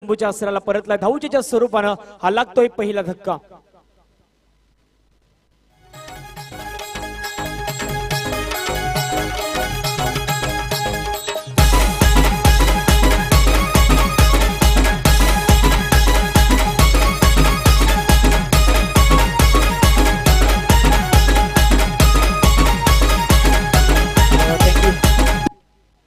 तंबूच्या आसराला परतला धावचीच्या स्वरूपानं हा लागतोय पहिला धक्का।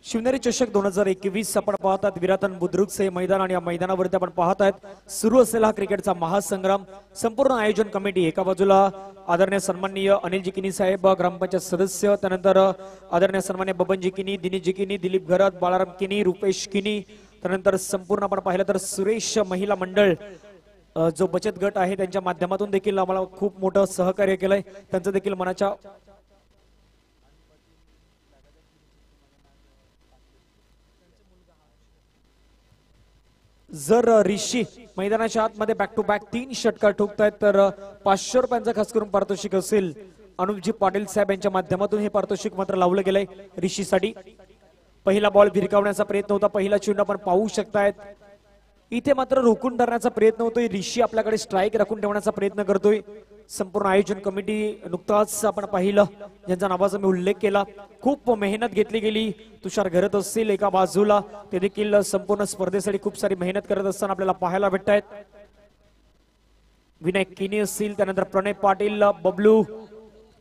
शिवनेरी चषक 2021 आपण पाहतात विराटन बुद्रुकचे मैदान आणि या मैदानावरती आपण पाहत आहेत सुरू असलेला क्रिकेटचा महासंग्राम। संपूर्ण आयोजन कमिटी एका बाजूला आदरणीय सन्माननीय अनिल जिकिनी साहेब ग्रामपंचायत सदस्य, त्यानंतर आदरणीय सन्माननीय बबन जिकिनी, दिनेश जिकिनी, दिलीप घरत, बाळाराम किनी, रुपेश किनी, त्यानंतर संपूर्ण आपण पाहिलं तर सुरेश महिला मंडळ जो बचत गट आहे त्यांच्या माध्यमातून देखील आम्हाला खूप मोठं सहकार्य केलंय, त्यांचं देखील मनाच्या जर ऋषी मैदानाच्या आतमध्ये बॅक टू बॅक 3 षटकार ठोकतायत तर 500 रुपयांचं खास करून पारितोषिक असेल। अनुपजी पाटील साहेब यांच्या माध्यमातून हे पारितोषिक मात्र लावलं गेलंय ऋषीसाठी। पहिला बॉल भिरकावण्याचा प्रयत्न होता, पहिला चेंडू आपण पाहू शकतायत, इथे मात्र रोखून धरण्याचा प्रयत्न होतोय, ऋषी आपल्याकडे स्ट्राइक राखून ठेवण्याचा प्रयत्न करतोय। संपूर्ण आयोजन कमिटी नुकताच आपण पाहिलं ज्यांचा नावाचा मी उल्लेख केला, खूप मेहनत घेतली गेली। तुषार घरत असतील एका बाजूला, ते देखील संपूर्ण स्पर्धेसाठी खूप सारी मेहनत करत असताना आपल्याला पाहायला भेटतायत। विनायक किनी असतील, त्यानंतर प्रणय पाटील, बबलू,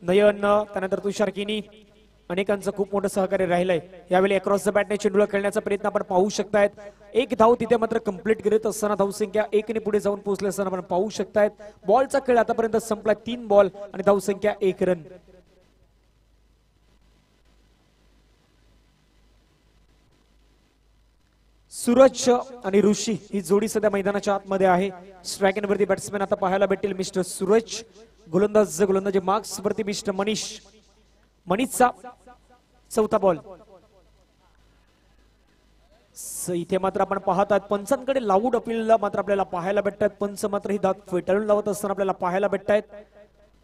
नयन, त्यानंतर तुषार किनी, अनेकांचं खूप मोठं सहकार्य राहिलंय। यावेळी अक्रॉस द बॅटने चेंडूला खेळण्याचा प्रयत्न आपण पाहू शकतायत, एक धाव तिथे मात्र कंप्लीट करत असताना धावसंख्या 1 ने पुढे जाऊन पोहोचले असताना आपण पाहू शकतायत। बॉलचा खेळ आतापर्यंत संपला 3 बॉल आणि धावसंख्या 1 रन। सूरज आणि ऋषी ही जोडी सध्या मैदानाच्या आतमध्ये आहे। स्ट्राइक वरती बॅट्समॅन आता पाहायला भेटतील मिस्टर सूरज, गोलंदाजी मार्क्स वरती मिस्टर मनीषचा चौथा बॉल। इथे मात्र आपण पाहतात पंचांकडे लाऊड अपीलला मात्र आपल्याला पाहायला भेटतात, पंच मात्र ही दात फेटाळून लावत असताना आपल्याला पाहायला भेटतायत।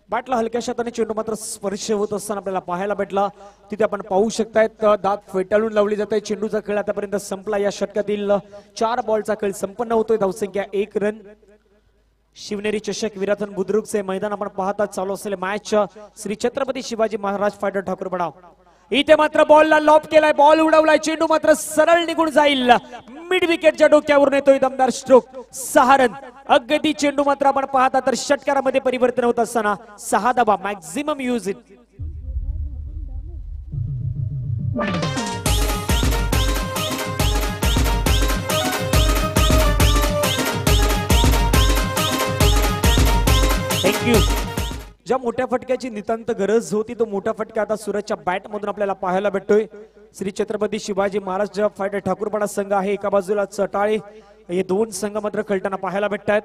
बॅटला हलक्याशा हाताने चेंडू मात्र स्पर्श होत असताना आपल्याला पाहायला भेटला, तिथे आपण पाहू शकतायत दात फेटाळून लावली जाते। चेंडूचा खेळ आतापर्यंत संपला, या षटकातील 4 बॉलचा खेळ संपन्न होतोय, धावसंख्या 1 रन। शिवनेरी चषक विराटन बुद्रुकचे मैदान आपण पाहतात, चालू असलेले मॅच श्री छत्रपती शिवाजी महाराज फायटर ठाकूरपडा। इथे मात्र बॉलला लॉप केलाय, बॉल उडवलाय, चेंडू मात्र सरळ निघून जाईल, मिड विकेटच्या डोक्यावरून येतोय दमदार स्ट्रोक, 6 रन। अगदी चेंडू मात्र आपण पाहता तर षटकारामध्ये परिवर्तन होत असताना 6 धावा, मॅक्झिमम यूज इट। थँक्यू। ज्या मोठ्या फटक्याची नितांत गरज होती तो मोठा फटका आता सूरजच्या बॅट मधून आपल्याला पाहायला भेटतोय। श्री छत्रपती शिवाजी महाराज फायटर ठाकूरपडा संघ आहे एका बाजूला, चटाळे, हे 2 संघ मात्र खेळताना पाहायला भेटतात।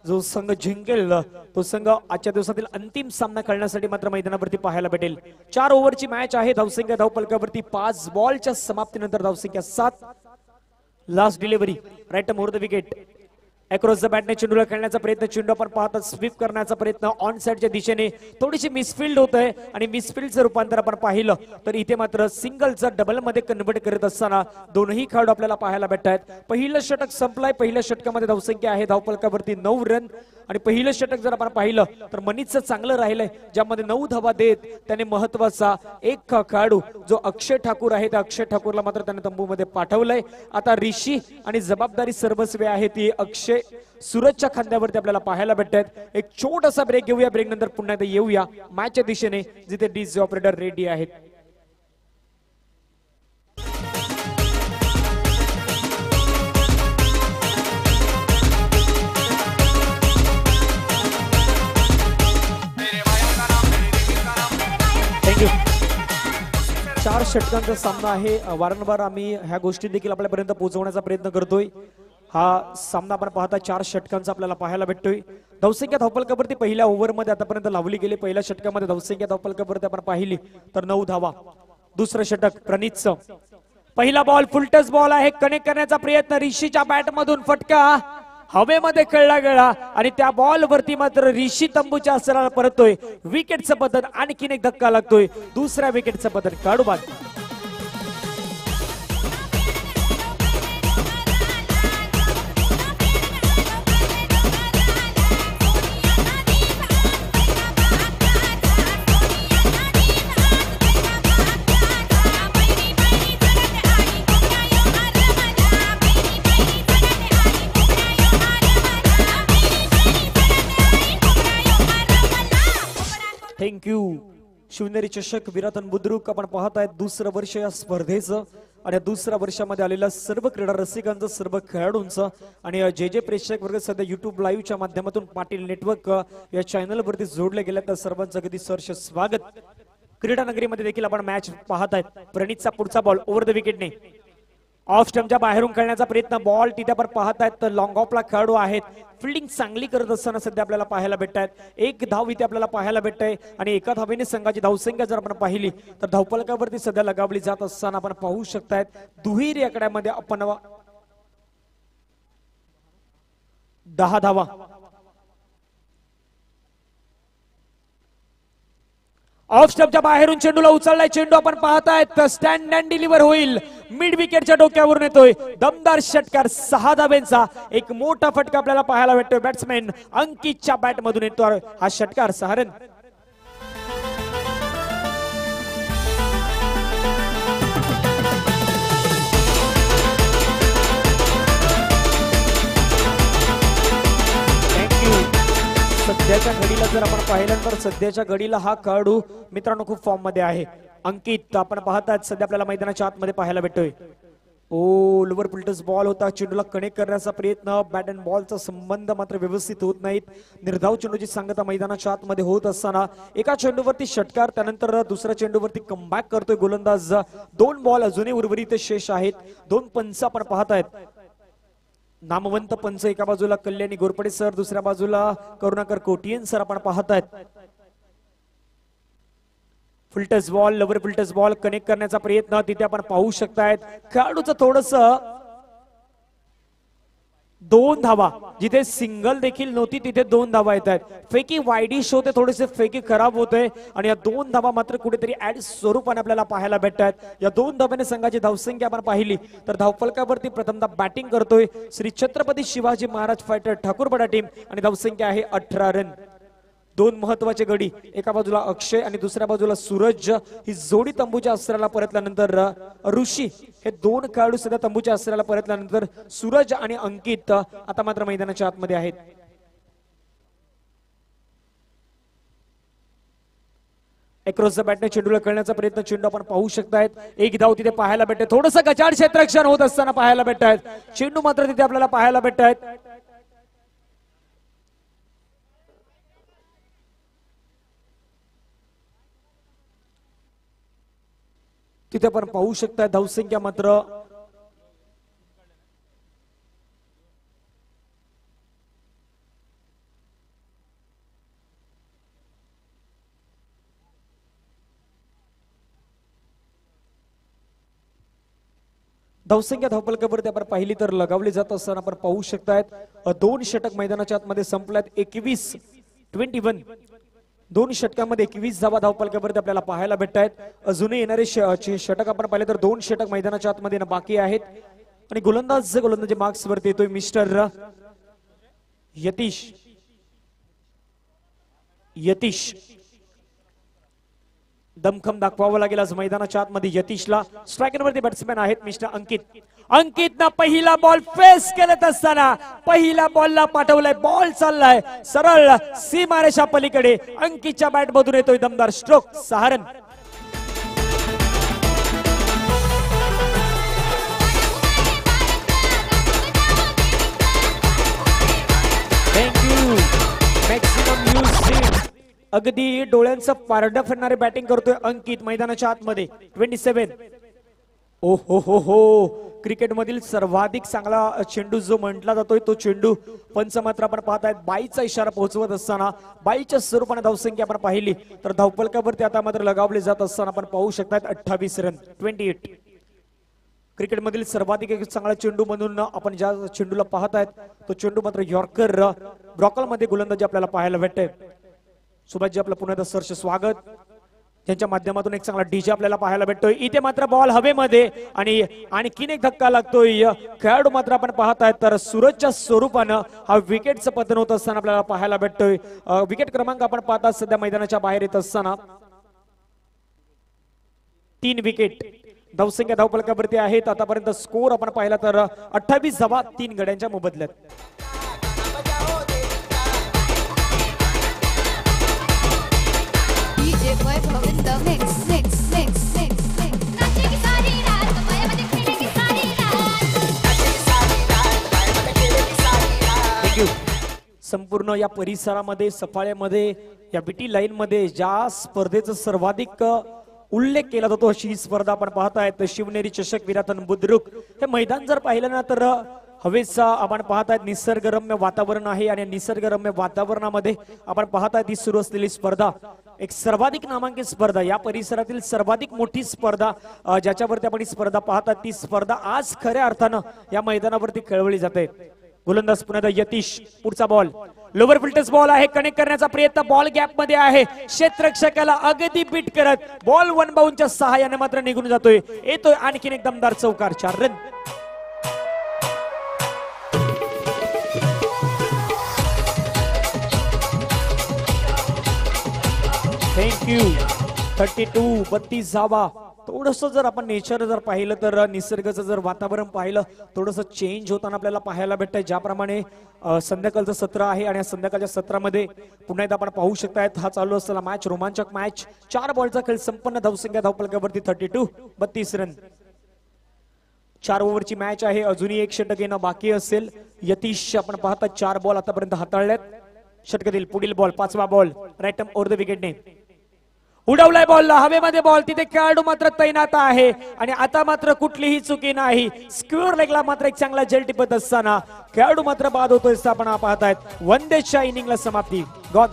जो संघ जिंकेल तो संघ आजच्या दिवसातील अंतिम सामना खेळण्यासाठी मात्र मैदानावरती पाहायला भेटेल। 4 ओव्हरची मॅच आहे, धावसंख्या धावफलकावरती 5 बॉलच्या समाप्तीनंतर धावसंख्या 7। Last delivery right more the wicket, across the बॅटने चेंडूला खेळण्याचा प्रयत्न, चेंडू आपण पाहतात स्वीप करण्याचा प्रयत्न ऑन साइडच्या दिशेने, थोडीशी मिसफिल्ड होत आहे आणि मिसफिल्डचं रूपांतर आपण पाहिलं तर इथे मात्र सिंगलचा डबल मध्ये कन्वर्ट करत असताना दोनही खेळाडू आपल्याला पाहायला भेटतात। पहिलं षटक संपलाय, पहिल्या षटकामध्ये धावसंख्या आहे धावफलकावरती 9 रन आणि पहिलं षटक जर आपण पाहिलं तर मनीषचं चांगलं राहिलंय, ज्यामध्ये 9 धावा देत त्याने महत्वाचा एक खेळाडू जो अक्षय ठाकूर आहे त्या अक्षय ठाकूरला मात्र त्याने तंबूमध्ये पाठवलंय। आता ऋषी आणि जबाबदारी सर्वस्वी आहे ती अक्षय सूरजच्या खांद्यावरती आपल्याला पाहायला भेटतात। एक छोटासा ब्रेक घेऊया, ब्रेक नंतर पुन्हा एकदा येऊया मॅचच्या दिशेने जिथे डीजे ऑपरेटर रेडी आहेत। थँक्यू। 4 षटकांचा सामना आहे, वारंवार आम्ही ह्या गोष्टी देखील आपल्यापर्यंत पोहोचवण्याचा प्रयत्न करतोय। हा सामना आपण पाहता 4 षटकांचा आपल्याला पाहायला भेटतोय। धावसंख्या धावफलकावरती पहिल्या ओव्हरमध्ये आतापर्यंत लावली गेली, पहिल्या षटकामध्ये धावसंख्या धावफलकावरती आपण पाहिली तर 9 धावा। दुसरं षटक प्रणीतचं, पहिला बॉल फुलटस बॉल आहे, कनेक्ट करण्याचा प्रयत्न, ऋषीच्या बॅट मधून फटका हवेमध्ये खेळला गेला आणि त्या बॉल वरती मात्र ऋषी तंबूच्या आसराला परततोय। विकेटचं पतन, आणखीन एक धक्का लागतोय, दुसऱ्या विकेटचं पतन, काढू बाद। थँक्यू. शिवनेरी चषक विराटन बुद्रुक आपण पाहतायत दुसरं वर्ष या स्पर्धेचं आणि दुसऱ्या वर्षामध्ये आलेल्या सर्व क्रीडा रसिकांचं, सर्व खेळाडूंचं आणि जे जे प्रेक्षक वर्ग सध्या युट्यूब लाईव्हच्या माध्यमातून पाटील नेटवर्क या चॅनलवरती जोडले गेले तर सर्वांचं अगदी सहर्ष स्वागत. क्रीडा नगरीमध्ये देखील आपण मॅच पाहतायत. प्रणीतचा पुढचा बॉल ओव्हर द विकेटने ऑफ स्टंपच्या बाहेरून खेळण्याचा प्रयत्न. बॉल तिथे आपण पाहतायत तर लॉंग ऑफला खेळाडू आहेत. फिल्डिंग चांगली करत असताना सध्या आपल्याला पाहायला भेटतात. एक धाव इथे आपल्याला पाहायला भेटतंय आणि एका धावेने संघाची धावसंख्या जर आपण पाहिली तर धावफलकावरती सध्या लगावली जात असताना आपण पाहू शकतायत दुहेरी आकड्यामध्ये आपण 10 धावा. ऑफ स्टंपच्या बाहेरून चेंडूला उचललाय. चेंडू आपण पाहतायत स्टँड अँड डिलिव्हर होईल. मिड विकेटच्या डोक्यावरून येतोय दमदार षटकार 6 धाब्यांचा. एक मोठा फटका आपल्याला पाहायला भेटतोय. बॅट्समॅन अंकितच्या बॅट मधून येतो हा षटकार. 6 रन. सध्याच्या घडीला जर आपण पाहिलं तर सध्याच्या घडीला हा खेळाडू मित्रांनो खूप फॉर्म मध्ये आहे. अंकित आपण पाहतात सध्या आपल्याला मैदानाच्या आतमध्ये पाहायला भेटतोय. लोवर पुलटस बॉल होता. चेंडूला कनेक्ट करण्याचा प्रयत्न. बॅट अँड बॉलचा संबंध मात्र व्यवस्थित होत नाहीत. निर्धाव चेंडूची सांगता मैदानाच्या आतमध्ये होत असताना एका चेंडूवरती षटकार, त्यानंतर दुसऱ्या चेंडूवरती कमबॅक करतोय गोलंदाज. 2 बॉल अजूनही उर्वरित शेष आहेत. 2 पंच आपण पाहतायत. नामवंत पंच एका बाजूला कल्याणी गोरपडे सर, दुसऱ्या बाजूला करुणाकर कोटियन सर आपण पाहतायत. Full toss ball, lover full toss ball connect करण्याचा प्रयत्न तिथे आपण पाहू शकतायत. खेळाडूचं थोडस 2 धावा, जिथे सिंगल देखील नव्हती तिथे 2 धावा येत आहेत. फेकी वाईडिश होते, थोडेसे फेकी खराब होते आणि या 2 धावा मात्र कुठेतरी ऍड स्वरूपाने आपल्याला पाहायला भेटतात. या 2 धाव्याने संघाची धावसंख्या आपण पाहिली तर धावफलकावरती प्रथमतः बॅटिंग करतोय श्री छत्रपती शिवाजी महाराज फायटर ठाकूरपाडा टीम आणि धावसंख्या आहे 18 रन. 2 महत्वाचे गडी, एका बाजूला अक्षय आणि दुसऱ्या बाजूला सूरज. ही जोडी तंबूच्या अस्त्राला परतल्यानंतर ऋषी, हे 2 खेळाडू सध्या तंबूच्या अस्त्राला परतल्यानंतर सूरज आणि अंकित आता मात्र मैदानाच्या आतमध्ये आहेत. अक्रॉस द बॅटने चेंडूला खेळण्याचा प्रयत्न. चेंडू आपण पाहू शकतायत. एक धाव तिथे पाहायला भेटते. थोडंसं गचाड क्षेत्ररक्षण होत असताना पाहायला भेटतायत. चेंडू मात्र तिथे आपल्याला पाहायला भेटतायत. तिथे आपण पाहू शकता धावसंख्या मात्र धावसंख्या धावफलकावरती आपण पाहिली तर लगावली जात असताना आपण पाहू शकतायत 2 षटक मैदानाच्या आतमध्ये संपल्यात. 21 2 षटकांमध्ये 21 धावा धावफलकावरती आपल्याला पाहायला भेटतायत. अजूनही येणारे षटक आपण पाहिले तर 2 षटक मैदानाच्या आतमध्ये बाकी आहेत आणि गोलंदाजी मार्क्स वरती येतोय मिस्टर यतीश. दमखम दाखवावं लागेल आज मैदानाच्या आतमध्ये यतीशला. स्ट्रायकरवरती बॅट्समॅन आहेत मिस्टर अंकित. अंकितनं पहिला बॉल फेस करत असताना पहिल्या बॉलला पाठवलाय. बॉल चाललाय सरळ सीमारेषा पलीकडे. अंकितच्या बॅट मधून येतोय दमदार stroke. 6 run. Thank you. Maximum news अगदी डोळ्यांचं पारडं फिरणारे बॅटिंग करतोय अंकित मैदानाच्या आतमध्ये. 27. ओ हो क्रिकेट मधील सर्वाधिक चांगला चेंडू जो म्हटला जातोय तो चेंडू पंच मात्र आपण पाहतायत. 22चा इशारा पोहोचवत असताना 22च्या स्वरूपाने धावसंख्या आपण पाहिली तर धावफलकावरती आता मात्र लगावले जात असताना आपण पाहू शकतायत 28 रन. 28. क्रिकेटमधील सर्वाधिक एक चांगला चेंडू म्हणून आपण ज्या चेंडूला पाहतायत तो चेंडू मात्र यॉर्कर ब्रॉकल मध्ये गोलंदाजी आपल्याला पाहायला भेटते. सुभाषजी आपलं पुन्हा सहर्ष स्वागत. त्यांच्या माध्यमातून एक चांगला डीजे आपल्याला पाहायला भेटतोय. इथे मात्र बॉल हवेमध्ये आणि आणखीन एक धक्का लागतोय. खेळाडू मात्र आपण पाहतायत तर सूरजच्या स्वरूपानं हा विकेटचं पतन होत असताना आपल्याला पाहायला भेटतोय. विकेट क्रमांक आपण पाहतात सध्या मैदानाच्या बाहेर येत असताना 3 विकेट. धावसंख्या धावफलकावरती आहेत. आतापर्यंत स्कोर आपण पाहिला तर 28 धावा 3 गड्यांच्या मोबदल्यात. DJ Vaibhav in the mix mix mix mix नाचेगी सारी रात मायामध्ये खेळेगी सारी रात थँक्यू. संपूर्ण या परिसरामध्ये सफाळ्यामध्ये या बीटी लाईन मध्ये ज्या स्पर्धेचा सर्वाधिक उल्लेख केला जातो अशी ही स्पर्धा आपण पाहतायत शिवनेरी चषक विरातन बुद्रुक. हे मैदान जर पाहिलं ना तर हवेचा आपण पाहतायत निसर्गरम्य वातावरण आहे आणि निसर्गरम्य वातावरणामध्ये आपण पाहताय ती सुरू असलेली स्पर्धा एक सर्वाधिक नामांकित स्पर्धा या परिसरातील सर्वाधिक मोठी स्पर्धा ज्याच्यावरती आपण ही स्पर्धा पाहतात ती स्पर्धा आज खऱ्या अर्थानं या मैदानावरती खेळवली जाते. गोलंदाज पुन्हा यतीश पुढचा बॉल लोवर फिल्टर्स बॉल आहे कनेक्ट करण्याचा प्रयत्न बॉल गॅप मध्ये आहे क्षेत्ररक्षकाला अगदी बीट करत बॉल वन बाउंडच्या सहाय्याने मात्र निघून जातोय. येतोय आणखीन एक दमदार चौकार 4 रन. थँक्यू. 32 32 धावा. थोडस जर आपण नेचर जर पाहिलं तर निसर्गाचं जर वातावरण पाहिलं थोडंसं चेंज होताना आपल्याला पाहायला भेटतंय. ज्याप्रमाणे संध्याकाळचं सत्र आहे आणि या संध्याकाळच्या सत्रामध्ये पुन्हा एकदा आपण पाहू शकतायत हा चालू असलेला मॅच रोमांचक मॅच 4 बॉलचा खेळ संपन्न धावसंख्या धावफलकावरती 32 32 रन. 4 ओव्हरची मॅच आहे अजूनही एक षटक येणं बाकी असेल. यतीश आपण पाहता 4 बॉल आतापर्यंत हाताळल्यात षटकातील. पुढील बॉल 5वा ball right arm over the विकेटने उडवलाय बॉलला हवेमध्ये बॉल तिथे खेळाडू मात्र तैनात आहे आणि आता मात्र कुठलीही चुकी नाही. स्क्वेअर लेगला मात्र एक चांगला जेल टिपत असताना खेळाडू मात्र बाद होतोय आपण पाहतायत. वनडेच्या इनिंगला समाप्ती. गॉन.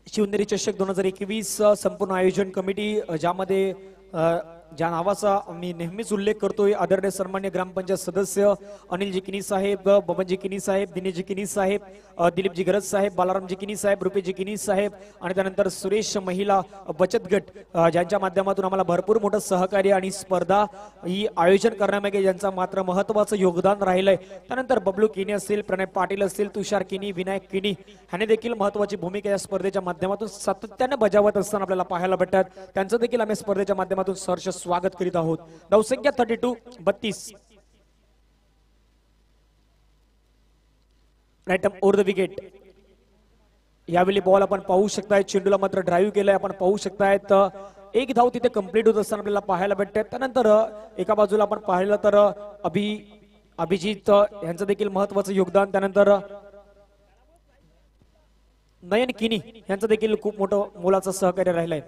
शिवनेरी चषक 2021 संपूर्ण आयोजन कमिटी ज्यामध्ये ज्या नावाचा मी नेहमीच उल्लेख करतोय आदरणीय सन्मान्य ग्रामपंचायत सदस्य अनिलजी किनी साहेब, बबनजी किनी साहेब, दिनेशजी किनी साहेब, दिलीपजी गरज साहेब, बालारामजी किनी साहेब, रुपेशजी किनी साहेब आणि त्यानंतर सुरेश महिला बचत गट ज्यांच्या माध्यमातून आम्हाला भरपूर मोठं सहकार्य आणि स्पर्धा ही आयोजन करण्यामागे ज्यांचं मात्र महत्वाचं योगदान राहिलंय. त्यानंतर बबलू किनी असतील, प्रणय पाटील असतील, तुषार किनी, विनायक किनी ह्याने देखील महत्वाची भूमिका या स्पर्धेच्या माध्यमातून सातत्याने बजावत असताना आपल्याला पाहायला भेटतात. त्यांचं देखील आम्ही स्पर्धेच्या माध्यमातून सहर्ष स्वागत करीत आहोत. धावसंख्या 32 32. Right arm over the wicket. यावेळी बॉल आपण पाहू शकताय चेंडूला मात्र ड्राईव्ह केलंय आपण पाहू शकतायत. एक धाव तिथे कंप्लीट होत असताना आपल्याला पाहायला भेटते. त्यानंतर एका बाजूला आपण पाहिलं तर अभिजित यांचं देखील महत्वाचं योगदान. त्यानंतर नयन किनी यांचं देखील खूप मोठं मोलाचं सहकार्य राहिलंय.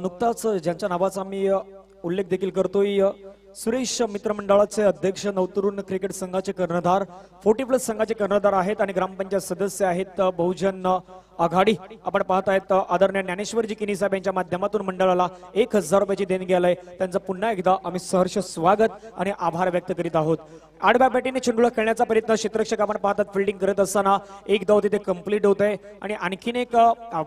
नुकताच ज्यांच्या नावाचा मी उल्लेख देखील करतोय सुरेश मित्रमंडळाचे अध्यक्ष नवतरुण क्रिकेट संघाचे कर्णधार 40+ संघाचे कर्णधार आहेत आणि ग्रामपंचायत सदस्य आहेत बहुजन आघाडी. आपण पाहतायत आदरणीय ज्ञानेश्वरजी किनी साहेब यांच्या माध्यमातून मंडळाला 1000 रुपयाची देणगी आलाय. त्यांचं पुन्हा एकदा आम्ही सहर्ष स्वागत आणि आभार व्यक्त करीत आहोत. आडव्या बॅटीने चेंडूला खेळण्याचा प्रयत्न क्षेत्ररक्षक आपण पाहतात फिल्डिंग करत असताना एक धाव तिथे कंप्लीट होत आहे आणि आणखीन एक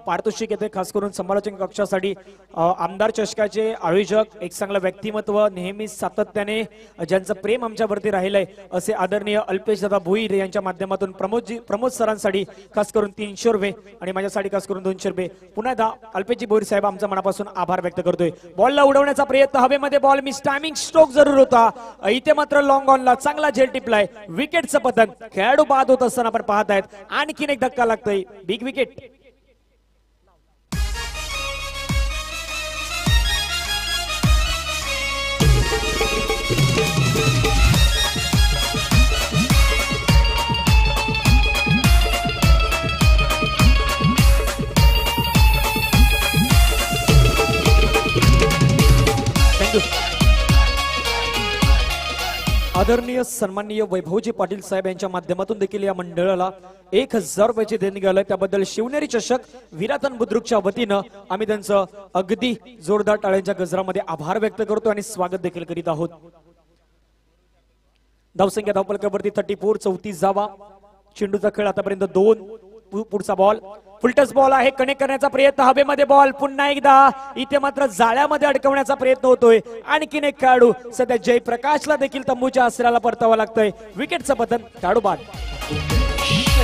पारितोषिक येते खास करून समालोचन कक्षासाठी. आमदार चषकाचे आयोजक एक चांगलं व्यक्तिमत्व नेहमी सातत्याने ज्यांचं प्रेम आमच्यावरती राहिलंय असे आदरणीय अल्पेश दादा भोईर यांच्या माध्यमातून प्रमोद सरांसाठी खास करून 300 रुपये आणि माझ्यासाठी खास करून 200 रुपये. पुन्हा एकदा अल्पेशजी भोईर साहेब आमचा मनापासून आभार व्यक्त करतोय. बॉलला उडवण्याचा प्रयत्न हवेमध्ये बॉल मिस टायमिंग स्ट्रोक जरूर होता. इथे मात्र लॉंग ऑनला चांगला झेल टिपलाय. विकेटचं पतन खेळाडू बाद होत असताना आपण पाहतायत. आणखीन एक धक्का लागतोय. Big wicket. आदरणीय सन्माननीय वैभवजी पाटील साहेब यांच्या माध्यमातून देखील या मंडळाला 1000 रुपयाची देणगी आलं. त्याबद्दल शिवनेरी चषक विरातन बुद्रुकच्या वतीनं आम्ही त्यांचं अगदी जोरदार टाळ्यांच्या गजरामध्ये आभार व्यक्त करतो आणि स्वागत देखील करीत आहोत. धावसंख्या धावपलकावरती 34 34 जावा. चेंडूचा खेळ आतापर्यंत 2. पुढचा बॉल फुलटस बॉल आहे. कनेक्ट करण्याचा प्रयत्न हवेमध्ये बॉल पुन्हा एकदा इथे मात्र जाळ्यामध्ये अडकवण्याचा प्रयत्न होतोय. आणखीन एक खेळाडू सध्या जयप्रकाशला देखील तंबूच्या आसऱ्याला परतावा लागतोय. विकेटचं पतन खेळाडू बाद.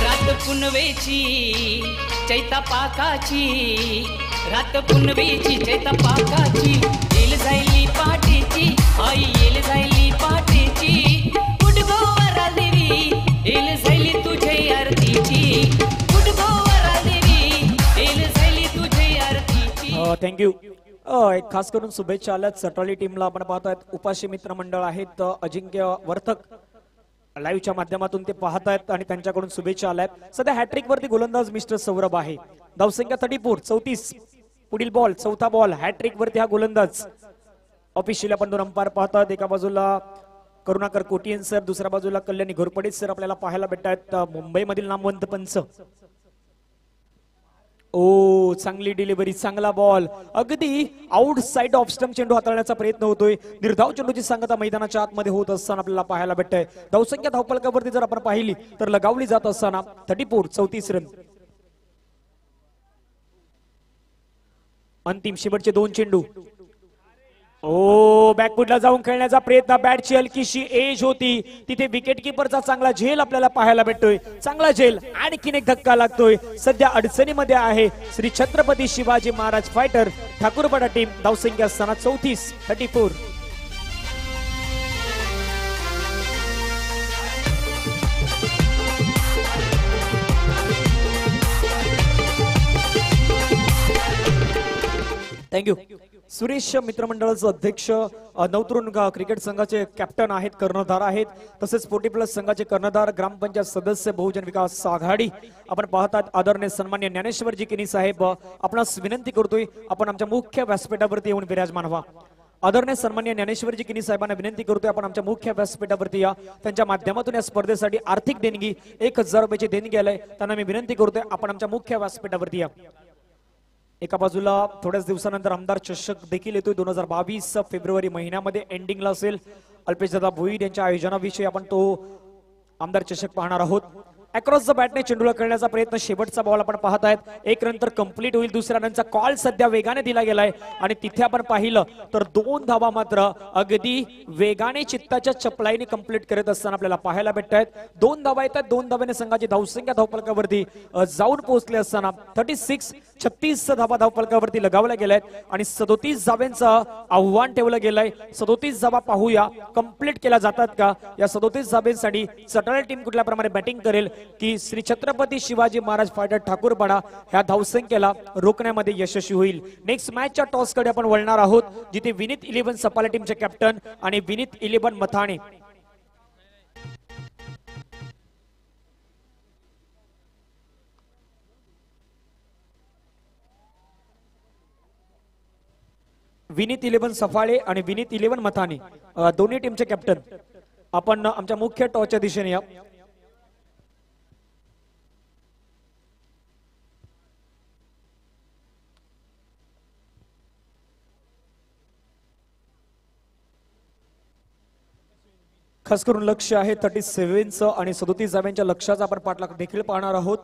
रात पुनवेची चैता पाकाची रात पुनवेची चैता पाकाची येल जायली पाटीची आई येल जायली पाटीची उडगोवरा देवी येल जायली तुझे आरतीची उडगोवरा देवी येल जायली तुझे आरतीची. थँक्यू. एक खास करून शुभेच्छा आल्यात सटाळी टीमला. आपण पाहतायत उपाशी मित्र मंडळ आहेत अजिंक्य वर्थक लाईव्हच्या माध्यमातून ते पाहतायत आणि त्यांच्याकडून शुभेच्छा आल्यात. सध्या हॅट्रिक वरती गोलंदाज मिस्टर सौरभ आहे. धावसंख्या 34 34. पुढील बॉल चौथा बॉल हॅट्रिक वरती हा गोलंदाज. ऑफिशियल आपण 2 अंपायर पाहतात. एका बाजूला करुणाकर कोटियन सर, दुसऱ्या बाजूला कल्याणी घोरपडे सर आपल्याला पाहायला भेटतात. मुंबईमधील नामवंत पंच. ओ चांगली डिलिव्हरी, चांगला बॉल. अगदी आउट साइड ऑफ स्टंप चेंडू हाताळण्याचा प्रयत्न होतोय. निर्धाव चेंडूची सांगता मैदानाच्या आतमध्ये होत असताना आपल्याला पाहायला भेटतंय. धावसंख्या धावपलकावरती जर आपण पाहिली तर लगावली जात असताना 34 34 रन. अंतिम शेवटचे 2 चेंडू. ओ बॅकफुटला जाऊन खेळण्याचा प्रयत्न. बॅटची हलकीशी एज होती तिथे. विकेट किपरचा चांगला झेल आपल्याला पाहायला भेटतोय. चांगला झेल. आणखीन एक धक्का लागतोय. सध्या अडचणीमध्ये आहे श्री छत्रपती शिवाजी महाराज फायटर ठाकूरपाडा टीम. धावसंख्या असताना 34 34. थँक्यू. सुरेश मित्रमंडळाचे अध्यक्ष, नवतरुण क्रिकेट संघाचे कॅप्टन आहेत, कर्णधार आहेत, तसेच 40+ संघाचे कर्णधार, ग्रामपंचायत सदस्य, बहुजन विकास आघाडी आपण पाहतात. आदरणीय सन्मान्य ज्ञानेश्वरजी किनी साहेब आपणास विनंती करतोय आपण आमच्या मुख्य व्यासपीठावरती येऊन विराजमान व्हा. आदरणीय सन्मान्य ज्ञानेश्वरजी किनी साहेबांना विनंती करतोय आपण आमच्या मुख्य व्यासपीठावरती या. त्यांच्या माध्यमातून या स्पर्धेसाठी आर्थिक देणगी 1000 रुपयाची देणगी आलाय. त्यांना मी विनंती करतोय आपण आमच्या मुख्य व्यासपीठावरती या. एका बाजूला थोड्याच दिवसानंतर आमदार चषक देखील येतोय. 2022 फेब्रुवारी महिन्यामध्ये एंडिंगला असेल. अल्पेशदादा भोईर यांच्या आयोजनाविषयी आपण तो आमदार चषक पाहणार आहोत. अक्रॉस द बॅटने चेंडूला खेळण्याचा प्रयत्न. शेवटचा बॉल आपण पाहतायत. एक रन तर कंप्लीट होईल. दुसऱ्या रनचा कॉल सध्या वेगाने दिला गेलाय आणि तिथे आपण पाहिलं तर 2 धावा मात्र अगदी वेगाने चित्ताच्या चपलाईने कंप्लीट करत असताना आपल्याला पाहायला भेटतायत. 2 धावा येतात. 2 धाव्याने संघाची धावसंख्या धावपलकावरती जाऊन पोहोचले असताना 36 36 धावा धावपलकावरती लगावल्या गेल्यात आणि 37 धाव्यांचं आव्हान ठेवलं गेलंय. 37 धावा पाहूया कंप्लीट केल्या जातात का. या 37 धाव्यांसाठी सटाळे टीम कुठल्या प्रमाणे बॅटिंग करेल की श्री छत्रपती शिवाजी महाराज फायटर ठाकूरपाडा ह्या धावसंख्येला रोखण्यामध्ये यशस्वी होईल. नेक्स्ट मॅचच्या टॉसकडे आपण वळणार आहोत जिथे विनीत 11 सपाला टीमचे कॅप्टन आणि विनीत 11 मथाणे विनीत 11 सफाळे आणि विनीत 11 मथाणे दोन्ही टीमचे कॅप्टन आपण आमच्या मुख्य टॉसच्या दिशेने या. खास करून लक्ष आहे 37चं आणि 37 धाव्यांच्या लक्षाचा आपण पाठलाग देखील पाहणार आहोत.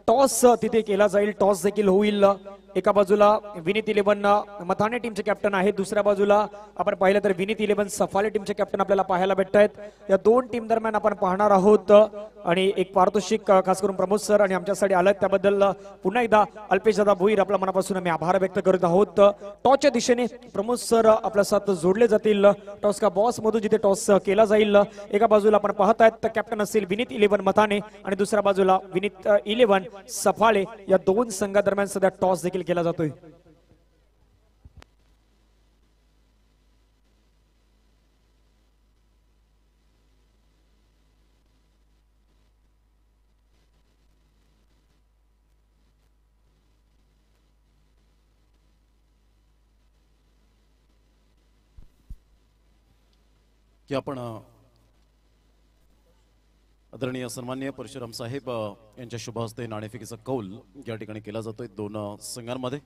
टॉस तिथे केला जाईल. टॉस देखील होईल. एका बाजूला विनीत 11 मथाणे टीमचे कॅप्टन आहेत. दुसऱ्या बाजूला आपण पाहिलं तर विनीत 11 सफाले टीमचे कॅप्टन आपल्याला पाहायला भेटतायत. या 2 टीम दरम्यान आपण पाहणार आहोत आणि एक पारितोषिक खास करून प्रमोद सर आणि आमच्यासाठी आलं त्याबद्दल पुन्हा एकदा अल्पेशदादा भोईर आपल्या मनापासून आम्ही आभार व्यक्त करत आहोत. टॉसच्या दिशेने प्रमोद सर आपल्या साथ जोडले जातील. टॉस का बॉस मधून जिथे टॉस केला जाईल. एका बाजूला आपण पाहतायत कॅप्टन असेल विनीत 11 मथाणे आणि दुसऱ्या बाजूला विनीत 11 सफाळे. या 2 संघादरम्यान सध्या टॉस देखील केला जातोय. की आपण आदरणीय सन्माननीय परशुराम साहेब यांच्या शुभ हस्ते नाणेफेकीचा कौल या ठिकाणी केला जातोय दोन संघांमध्ये.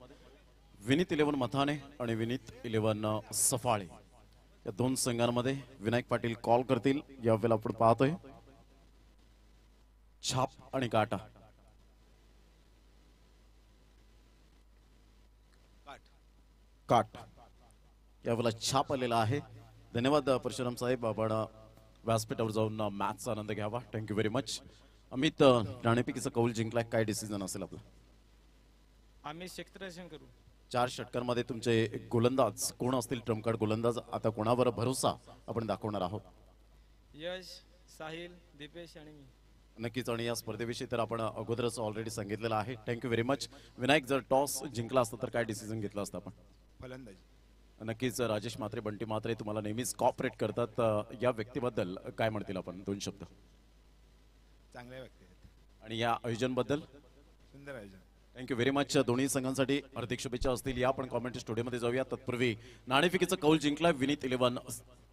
विनीत 11 मथाने आणि विनीत 11 सफाळे या दोन संघांमध्ये विनायक पाटील कॉल करतील. यावेळेला आपण पाहतोय छाप आणि काटा. काट यावेळेला छाप आलेला आहे. धन्यवाद परशुराम साहेब. आपण व्यासपीठावर जाऊन मॅचचा आनंद घ्यावा. Thank you very much. अमित, नाणेफेकीचा कौल जिंकलाय, काय डिसिजन असेल आपला? आम्ही क्षेत्ररक्षण करू. 4 षटकांमध्ये तुमचे गोलंदाज कोण असतील? ट्रम्प कार्ड गोलंदाज. आता कोणावर भरोसा आपण दाखवणार आहोत? यश, साहिल, दीपेश आणि मी. नक्कीच. आणि या स्पर्धेविषयी तर आपण अगोदरच ऑलरेडी सांगितलेलं आहे. Thank you very much. विनायक, जर टॉस जिंकला असता तर काय डिसिजन घेतला असता आपण? फलंदाजी. नक्कीच. राजेश म्हात्रे, बंटी म्हात्रे तुम्हाला नेहमीच कॉपरेट करतात. या व्यक्तीबद्दल काय म्हणतील आपण 2 शब्द? चांगल्या व्यक्ती आहेत. आणि या आयोजनबद्दल? सुंदर आयोजन. Thank you very much. दोन्ही संघांसाठी हार्दिक शुभेच्छा असतील. या आपण कॉमेंट्री स्टुडिओमध्ये जाऊया. तत्पूर्वी नाणेफेकीचा कौल जिंकलाय विनीत 11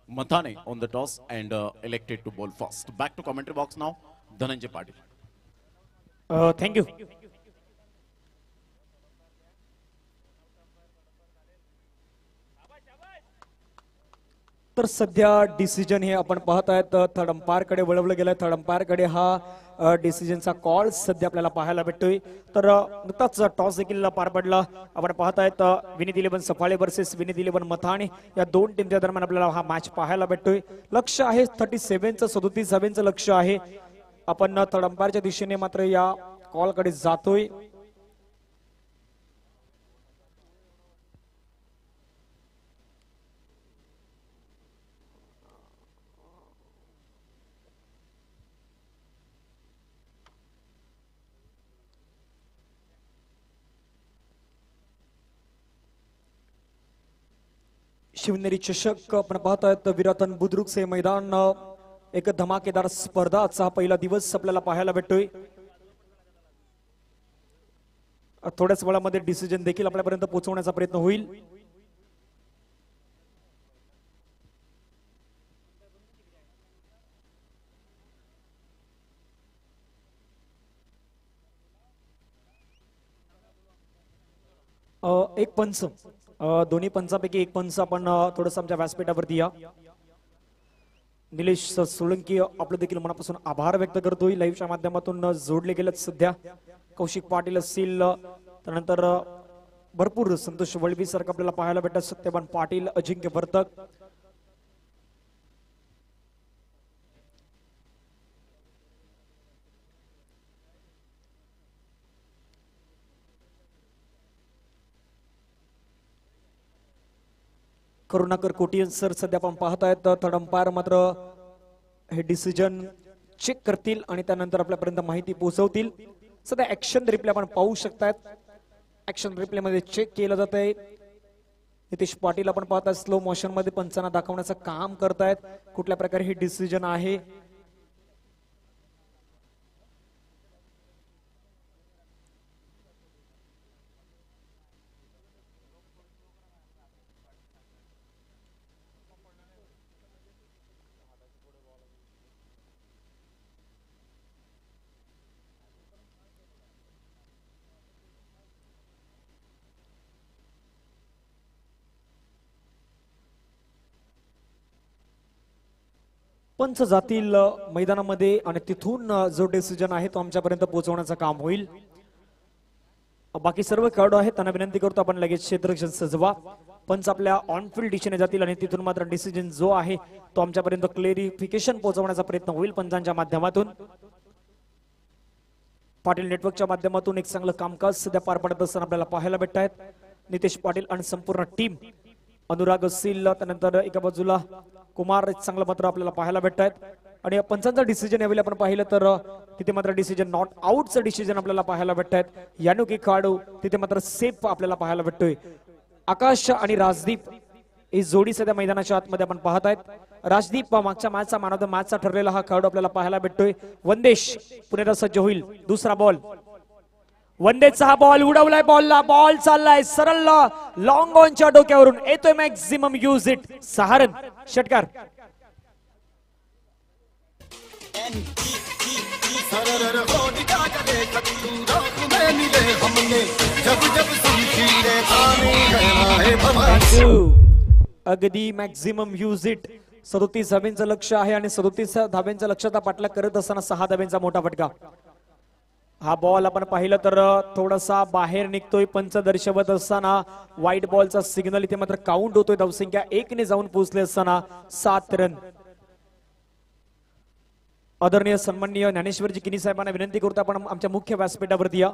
मथाने on the toss and elected to bowl first. Back to commentary box नाव धनंजय पाटील. थँक्यू. तर सध्या डिसिजन हे आपण पाहत आहेत थर्ड अंपायर कडे वळवलं गेलं. थर्ड अंपायर कडे हा डिसिजनचा कॉल सध्या आपल्याला पाहायला भेटतोय. तर नुकताच टॉस देखील पार पडला. आपण पाहत आहेत विनीत 11 सफाळे वर्सेस विनीत 11 मथाणे या दोन टीमच्या दरम्यान आपल्याला हा मॅच पाहायला भेटतोय. लक्ष आहे 37चं 37 धावांचं लक्ष आहे. आपण थर्ड अंपायरच्या दिशेने मात्र या कॉल कडे जातोय. शिवनेरी चषक आपण पाहतायत विराटन बुद्रुक हे मैदान. एक धमाकेदार स्पर्धाचा पहिला दिवस आपल्याला पाहायला भेटतोय. थोड्याच वेळामध्ये डिसिजन देखील आपल्यापर्यंत पोहोचवण्याचा प्रयत्न होईल. एक पंच, दोन्ही पंचापैकी एक पंच आपण थोडस आमच्या व्यासपीठावरती या. निलेश सोळंकी आपलं देखील मनापासून आभार व्यक्त करतोय. लाईव्हच्या माध्यमातून जोडले गेलेत सध्या. कौशिक पाटील असतील, त्यानंतर भरपूर संतोष वळवी सारखं आपल्याला पाहायला भेटत. सत्यवान पाटील, अजिंक्य वर्तक, करुणाकर कोटियन सर सध्या आपण पाहतायत. थर्ड अंपायर मात्र हे डिसिजन चेक करतील आणि त्यानंतर आपल्यापर्यंत माहिती पोहोचवतील. सध्या ऍक्शन रिप्ले आपण पाहू शकतायत. ऍक्शन रिप्ले मध्ये चेक केलं जात आहे. नितेश पाटील आपण पाहताय स्लो मोशन मध्ये पंचांना दाखवण्याचं काम करतायत कुठल्या प्रकारे हे डिसिजन आहे. पंच जातील मैदानामध्ये आणि तिथून जो डिसिजन आहे तो आमच्यापर्यंत पोहोचवण्याचं काम होईल. बाकी सर्व खेळाडू आहेत त्यांना विनंती करतो आपण लगेच क्षेत्ररक्षण सजवा. पंच आपल्या ऑन फील्ड दिशेने जातील आणि तिथून मात्र डिसिजन जो आहे तो आमच्यापर्यंत क्लेरिफिकेशन पोहोचवण्याचा प्रयत्न होईल पंचांच्या माध्यमातून. पाटील नेटवर्कच्या माध्यमातून एक चांगलं कामकाज सध्या पार पडत असताना आपल्याला पाहायला भेटत आहेत. नितेश पाटील आणि संपूर्ण टीम, अनुराग असतील, त्यानंतर एका बाजूला कुमार, चांगलं मात्र आपल्याला पाहायला भेटत आहेत. आणि पंचांचा डिसिजन यावेळी आपण पाहिलं तर तिथे मात्र डिसिजन नॉट आउटचं डिसिजन आपल्याला पाहायला भेटत आहेत. यानुकी खेळाडू तिथे मात्र सेफ आपल्याला पाहायला भेटतोय. आकाश आणि राजदीप ही जोडी सध्या मैदानाच्या आतमध्ये आपण पाहत आहेत. राजदीप मागच्या मॅचचा मॅन ऑफ द मॅचचा ठरलेला हा खेळाडू आपल्याला पाहायला भेटतोय. वंदेश पुण्याला सज्ज होईल. दुसरा बॉल, वंदेचा हा बॉल उडवलाय. बॉल चाललाय सरळ लॉंग ऑनच्या डोक्यावरून. येतोय मॅक्झिमम यूज इट. सहारन षटकार. सरर होली का जले रात में मिले हमने जब जब शमशीरें ताने गया है भवानी. अगदी मॅक्झिमम यूज इट. 37 धाब्यांचं लक्ष आहे आणि 37 धाब्यांच्या लक्षाचा पाठलाग करत असताना 6 धाब्यांचा मोठा फटका. हा बॉल आपण पाहिलं तर थोडासा बाहेर निघतोय. पंच दर्शवत असताना व्हाईट बॉलचा सिग्नल इथे मात्र काउंट होतोय. धावसंख्या 1 ने जाऊन पोहोचले असताना 7 रन. आदरणीय सन्माननीय ज्ञानेश्वरजी किनी साहेबांना विनंती करतो आपण आमच्या मुख्य व्यासपीठावरती या.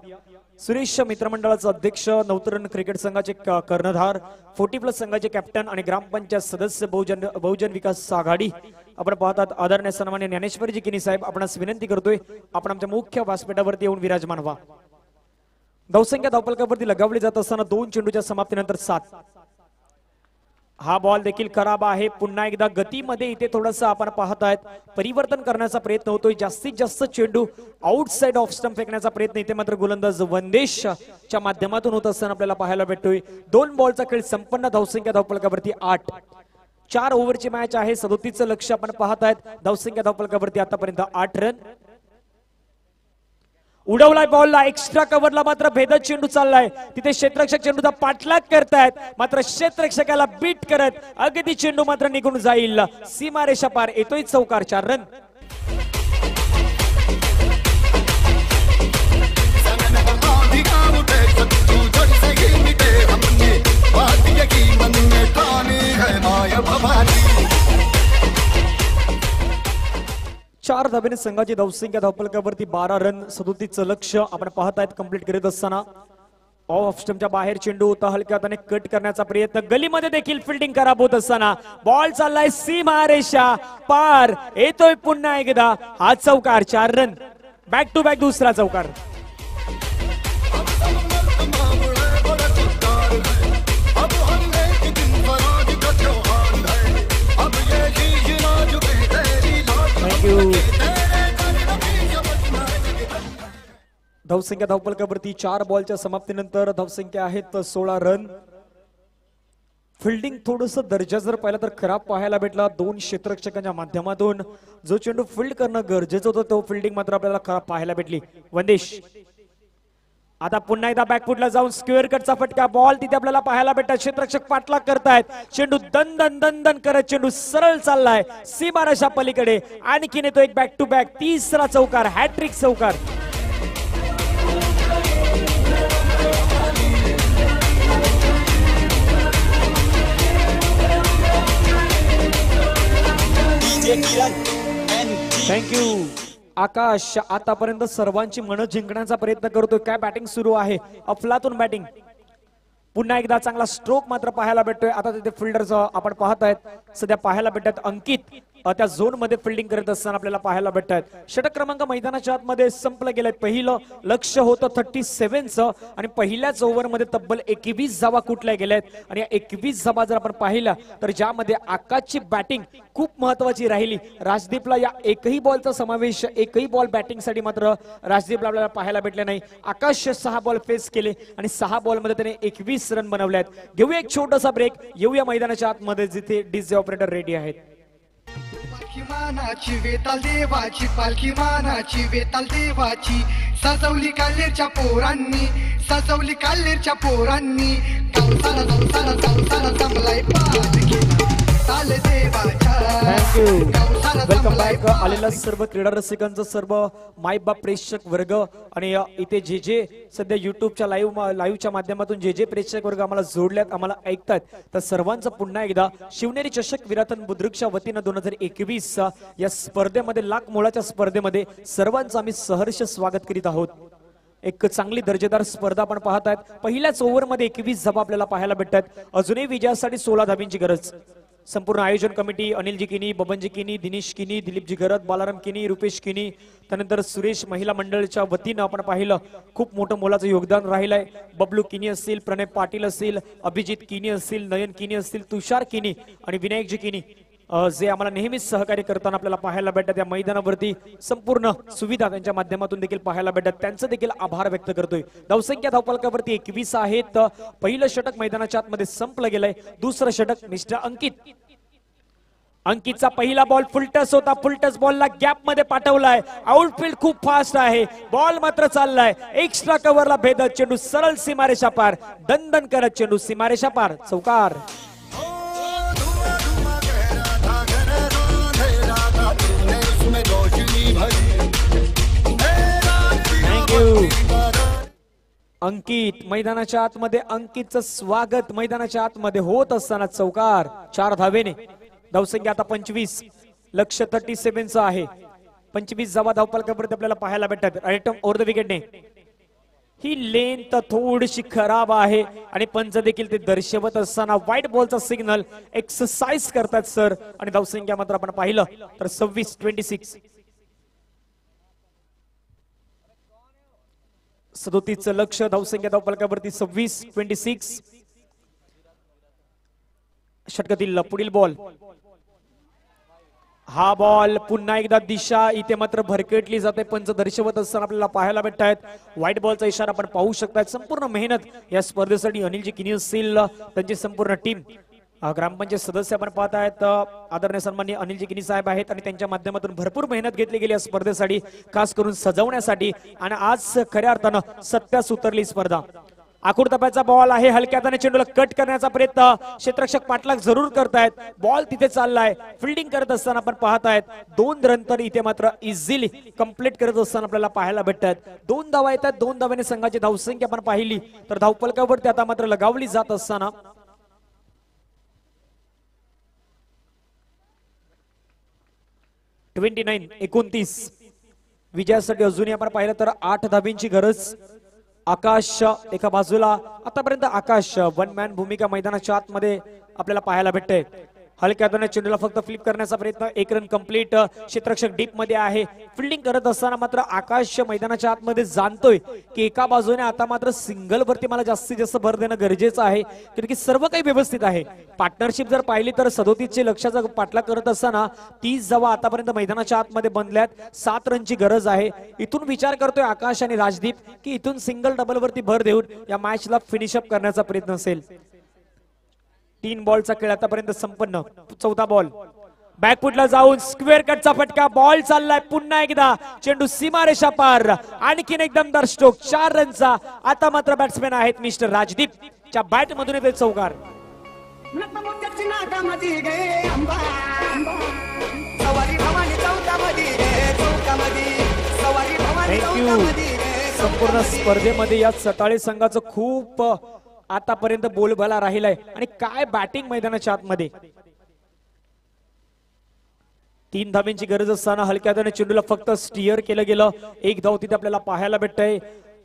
सुरेश मित्रमंडळाचे अध्यक्ष, नवतरण क्रिकेट संघाचे कर्णधार, 40+ संघाचे कॅप्टन आणि ग्रामपंचायत सदस्य, बहुजन विकास आघाडी आपण पाहतात आदरणीय सन्माननीय ज्ञानेश्वरजी किनी साहेब आपणास विनंती करतोय आपण आमच्या मुख्य व्यासपीठावरती येऊन विराजमान व्हा. धावसंख्या धावफलकावरती लगावली जात असताना 2 चेंडूच्या समाप्तीनंतर 7. हा बॉल देखील खराब आहे. पुन्हा एकदा गतीमध्ये इथे थोडंसं आपण पाहतायत परिवर्तन करण्याचा प्रयत्न होतोय. जास्तीत जास्त चेंडू आउटसाइड ऑफ स्टंप फेकण्याचा प्रयत्न इथे मात्र गोलंदाज वंदेशच्या माध्यमातून होत असताना आपल्याला पाहायला भेटतोय. 2 बॉलचा खेळ संपन्न. धावसंख्या धावफलकावरती 8. 4 ओव्हरची मॅच आहे. 37चं लक्ष आपण पाहतायत. धावसंख्या धावफलकावरती आतापर्यंत 8 रन. उडवलाय बॉलला, एक्स्ट्रा कव्हरला मात्र भेदत चेंडू चाललाय. तिथे क्षेत्ररक्षक चेंडूचा पाठलाग करतायत मात्र क्षेत्ररक्षकाला बीट करत अगदी चेंडू मात्र निघून जाईल. सीमारेषा पार येतोय चौकार. 4 रन. चार धाब्याने संघाची धावसंख्या धावफलकावरती 12 रन. 37चं लक्ष आपण पाहतायत कंप्लीट करीत असताना ऑफ स्टंपच्या बाहेर चेंडू होता. हलक्या हाताने कट करण्याचा प्रयत्न. गलीमध्ये देखील फिल्डिंग खराब होत असताना बॉल चाललाय सीमारेषा पार येतोय पुन्हा एकदा. हा चौकार. 4 रन. बॅक टू बॅक दुसरा चौकार. धावसंख्या धावफलकावरती 4 बॉलच्या समाप्तीनंतर धावसंख्या आहेत 16 रन. फिल्डिंग थोडस दर्जा जर पाहिला तर खराब पाहायला भेटला. 2 क्षेत्ररक्षकांच्या माध्यमातून जो चेंडू फील्ड करणं गरजेचं होतं तो फिल्डिंग मात्र आपल्याला खराब पाहायला भेटली. वंदेश आता पुन्हा एकदा बॅकफुटला जाऊन स्क्वेअर कटचा फटका. बॉल तिथे आपल्याला पाहायला भेटतात. क्षेत्ररक्षक पाठलाग करतायत. चेंडू दन दन करत चेंडू सरळ चाललाय सीमारेषा पलीकडे. आणखीन येतो एक बॅक टू बॅक. 3रा चौकार. हॅट्रिक चौकार. थँक्यू. आकाश आतापर्यंत सर्वांची मनं जिंकण्याचा प्रयत्न करतोय. काय बॅटिंग सुरू आहे. अफलातून बॅटिंग. पुन्हा एकदा चांगला स्ट्रोक मात्र पाहायला भेटतोय. आता तिथे फिल्डर्स आपण पाहतायत सध्या पाहायला भेटतात. अंकित त्या झोन मध्ये फिल्डिंग करत असताना आपल्याला पाहायला भेटतात. षटक क्रमांक मैदानाच्या आतमध्ये संपलं गेलंय. पहिलं लक्ष होतं 37चं आणि पहिल्याच ओव्हरमध्ये तब्बल 21 धावा कुठल्या गेल्यात. आणि या 21 धावा जर आपण पाहिल्या तर ज्यामध्ये आकाशची बॅटिंग खूप महत्वाची राहिली. राजदीपला या एकही बॉलचा समावेश, एकही बॉल बॅटिंगसाठी मात्र राजदीपला आपल्याला पाहायला भेटले नाही. आकाश 6 बॉल फेस केले आणि 6 बॉलमध्ये त्याने 21 रन बनवले आहेत. घेऊया एक छोटासा ब्रेक. येऊया मैदानाच्या आतमध्ये जिथे डीजे ऑपरेटर रेडी आहेत. पालखी मानाची वेताल देवाची, पालखी मानाची वेताल देवाची, सजवली काल्हेरच्या पोरांनी, सजवली काल्हेरच्या पोरांनी. गावसारा गावसारा गावसारा जमलाय पालखीला ताल देवाच्या. Welcome back. आलेल्या सर्व क्रीडा रसिकांचं, सर्व माय बाप प्रेक्षक वर्ग आणि इथे जे जे सध्या युट्यूबच्या लाईव्हच्या माध्यमातून जे जे प्रेक्षक वर्ग आम्हाला जोडल्यात, आम्हाला ऐकतात, तर सर्वांचं पुन्हा एकदा शिवनेरी चषक विरातन बुद्रुकच्या वतीनं 2021 या स्पर्धेमध्ये, लाख मोलाच्या स्पर्धेमध्ये सर्वांचं आम्ही सहर्ष स्वागत करीत आहोत. एक चांगली दर्जेदार स्पर्धा आपण पाहतायत. पहिल्याच ओव्हरमध्ये 21 धावा आपल्याला पाहायला भेटतात. अजूनही विजयासाठी 16 धाबींची गरज. संपूर्ण आयोजन कमिटी अनिलजी किनी, बबनजी किनी, दिनेश किनी, दिलीपजी घरत, बालाराम किनी, रुपेश किनी, त्यानंतर सुरेश महिला मंडळच्या वतीनं आपण पाहिलं खूप मोठं मोलाचं योगदान राहिलंय. बबलू किनी असतील, प्रणय पाटील असतील, अभिजित किनी असतील, नयन किनी असतील, तुषार किनी आणि विनायकजी किनी जे आम्हाला नेहमीच सहकार्य करताना आपल्याला पाहायला भेटतात. या मैदानावरती संपूर्ण सुविधा त्यांच्या माध्यमातून देखील पाहायला भेटतात. त्यांचं देखील आभार व्यक्त करतोय. धावसंख्या धावफलकावरती 21 आहेत. पहिलं षटक मैदानाच्या आतमध्ये संपलं गेलंय. दुसरं षटक मिस्टर अंकित अंकितचा पहिला बॉल फुलटस होता, फुलटस बॉलला गॅप मध्ये पाठवलाय, आउटफील्ड खूप फास्ट आहे, बॉल मात्र चाललाय एक्स्ट्रा कव्हरला भेदत चेंडू सरळ सीमारेषा पार, दणदण करत चेंडू सीमारेषा पार, चौकार. थँक्यू अंकित. मैदानाच्या आतमध्ये अंकितचं स्वागत मैदानाच्या आतमध्ये होत असताना चौकार. 4 धावेने धावसंख्या आता 25, लक्ष 37 आहे. 25 जावा धावपलकावरती आपल्याला पाहायला भेटतात. राईट ओव्हर द विकेटने ही लेंथ थोडीशी खराब आहे आणि पंच देखील ते दर्शवत असताना व्हाईट बॉलचा सिग्नल एक्सरसाइज करतात सर. आणि धावसंख्या मात्र आपण पाहिलं तर 26-26. 37चं लक्ष, धावसंख्या धावपलकावरती 26-26. षटकातील पुढील बॉल, हा बॉल पुन्हा एकदा दिशा इथे मात्र भरकटली जाते. पंच दर्शवत असताना आपल्याला पाहायला भेटत आहेत. व्हाईट बॉलचा इशारा आपण पाहू शकतात. संपूर्ण मेहनत या स्पर्धेसाठी अनिलजी किनी असतील, त्यांची संपूर्ण टीम, ग्रामपंचायत सदस्य आपण पाहत आहेत. आदरणीय सन्माननीय अनिलजी किनी साहेब आहेत आणि त्यांच्या माध्यमातून भरपूर मेहनत घेतली गेली या स्पर्धेसाठी, खास करून सजवण्यासाठी. आणि आज खऱ्या अर्थानं सत्यास उतरली स्पर्धा. आखूड तपाचा बॉल आहे, हलक्या हाताने चेंडूला कट करण्याचा प्रयत्न क्षेत्ररक्षक पाठलाग जरूर करतायत. बॉल तिथे चाललाय, फिल्डिंग करत असताना आपण पाहत आहेत. 2 रन तर इथे मात्र इझिली कंप्लीट करत असताना आपल्याला पाहायला भेटतात. 2 धावा येतात. 2 धाव्याने संघाची धावसंख्या आपण पाहिली तर धावपलकावरती आता मात्र लगावली जात असताना 29-29 विजयासाठी अजूनही आपण पाहिलं तर 8 धाबींची गरज. आकाश एका बाजूला, आतापर्यंत आकाश 1 मॅन भूमिका मैदानाच्या आतमध्ये आपल्याला पाहायला भेटते. हलक्या हाताने चेंडूला फक्त फ्लिप करण्याचा प्रयत्न, 1 रन कंप्लीट. क्षेत्ररक्षक डीप मध्ये आहे. फिल्डिंग करत असताना मात्र आकाश मैदानाच्या आतमध्ये जाणतोय की एका बाजूने आता मात्र सिंगल वरती मला जास्तीत जास्त भर देणं गरजेचं आहे, कारण की सर्व काही व्यवस्थित आहे. पार्टनरशिप जर पाहिली तर 37चे लक्षाचा पाठलाग करत असताना 30 धावा आतापर्यंत मैदानाच्या आतमध्ये बनल्यात. 7 रनची गरज आहे. इथून विचार करतोय आकाश आणि राजदीप की इथून सिंगल डबल वरती भर देऊन या मॅचला फिनिशअप करण्याचा प्रयत्न असेल. 3 बॉलचा खेळ आतापर्यंत संपन्न. 4था बॉल, बॅकफुटला जाऊन स्क्वेअर कटचा फटका, बॉल चाललाय पुन्हा एकदा चेंडू सीमारेषा पार. आणखीन एक दमदार स्ट्रोक, 4 रनचा. आता मात्र बॅट्समॅन आहेत मिस्टर राजदीप, च्या बॅट मधून येते चौकार. थँक्यू. संपूर्ण स्पर्धेमध्ये या सटाळे संघाचं खूप आतापर्यंत बोलबाला राहिलाय आणि काय बॅटिंग मैदानाच्या आतमध्ये. 3 धाब्यांची गरज असताना हलक्या हाताने चेंडूला फक्त स्टिअर केलं गेलं. 1 धाव तिथे आपल्याला पाहायला भेटतंय.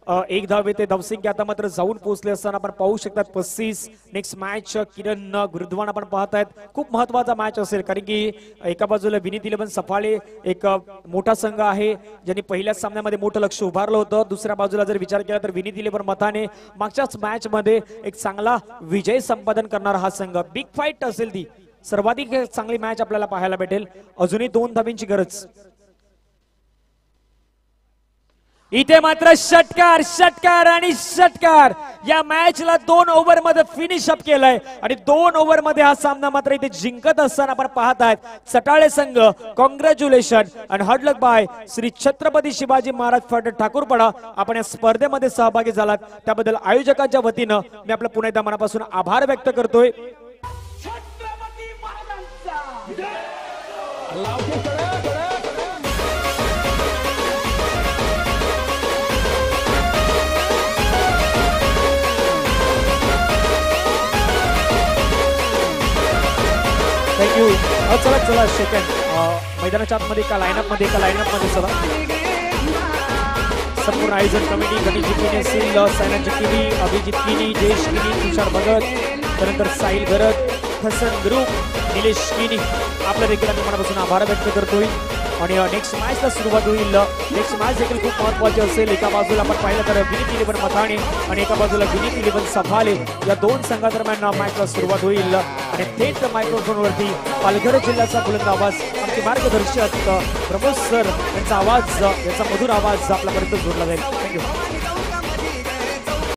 1 धाव येते. धावसंख्या आता मात्र जाऊन पोहोचले असताना आपण पाहू शकतात 35. नेक्स्ट मॅच किरण गुरुद्वान आपण पाहत आहेत. खूप महत्वाचा मॅच असेल, कारण की एका बाजूला विनीत इलेव्हन सफाळे एक मोठा संघ आहे ज्यांनी पहिल्याच सामन्यामध्ये मोठं लक्ष उभारलं होतं. दुसऱ्या बाजूला जर विचार केला तर विनीत इलेव्हन मथाने मागच्याच मॅच मध्ये एक चांगला विजय संपादन करणारा हा संघ. बिग फाईट असेल ती, सर्वाधिक चांगली मॅच आपल्याला पाहायला भेटेल. अजूनही 2 धाब्यांची गरज. इथे मात्र षटकार षटकार आणि षटकार. या मॅचला 2 ओव्हर मध्ये फिनिश अप केलंय आणि 2 ओव्हर मध्ये हा सामना मात्र इथे जिंकत असताना आपण पाहत आहेत. सटाळे संघ कॉंग्रॅच्युलेशन आणि हार्ड लक बाय श्री छत्रपती शिवाजी महाराज फाटे ठाकूरपडा. आपण या स्पर्धेमध्ये सहभागी झालात त्याबद्दल आयोजकांच्या वतीनं मी आपलं पुन्हा एकदा मनापासून आभार व्यक्त करतोय. थँक्यू. चला चला सेकंड मैदानाच्या आतमध्ये एका लाईनअप मध्ये चला. संपूर्ण आयोजन कमिटी गणेशजी किनी असतील, सायनाजी किनी, अभिजित किनी, जयेश किनी, तुषार भगत, त्यानंतर साहिल गरत, हसन ग्रुप, निलेश किनी, आपल्या देखील आम्ही मनापासून आभार व्यक्त करतोय. आणि नेक्स्ट मॅचला सुरुवात होईल. नेक्स्ट मॅच देखील खूप महत्वाची असेल. एका बाजूला आपण पाहिलं तर विनीत इलेव्हन मथाणे आणि एका बाजूला विनीत इलेव्हन सफाळे या 2 संघादरम्यान मॅचला सुरुवात होईल. आणि थेट मायक्रोफोनवरती पालघर जिल्ह्याचा बुलंद आवाज, आमचे मार्गदर्शक प्रमोद सर यांचा आवाज, याचा मधुर आवाज आपल्यापर्यंत जोडला जाईल. थँक्यू.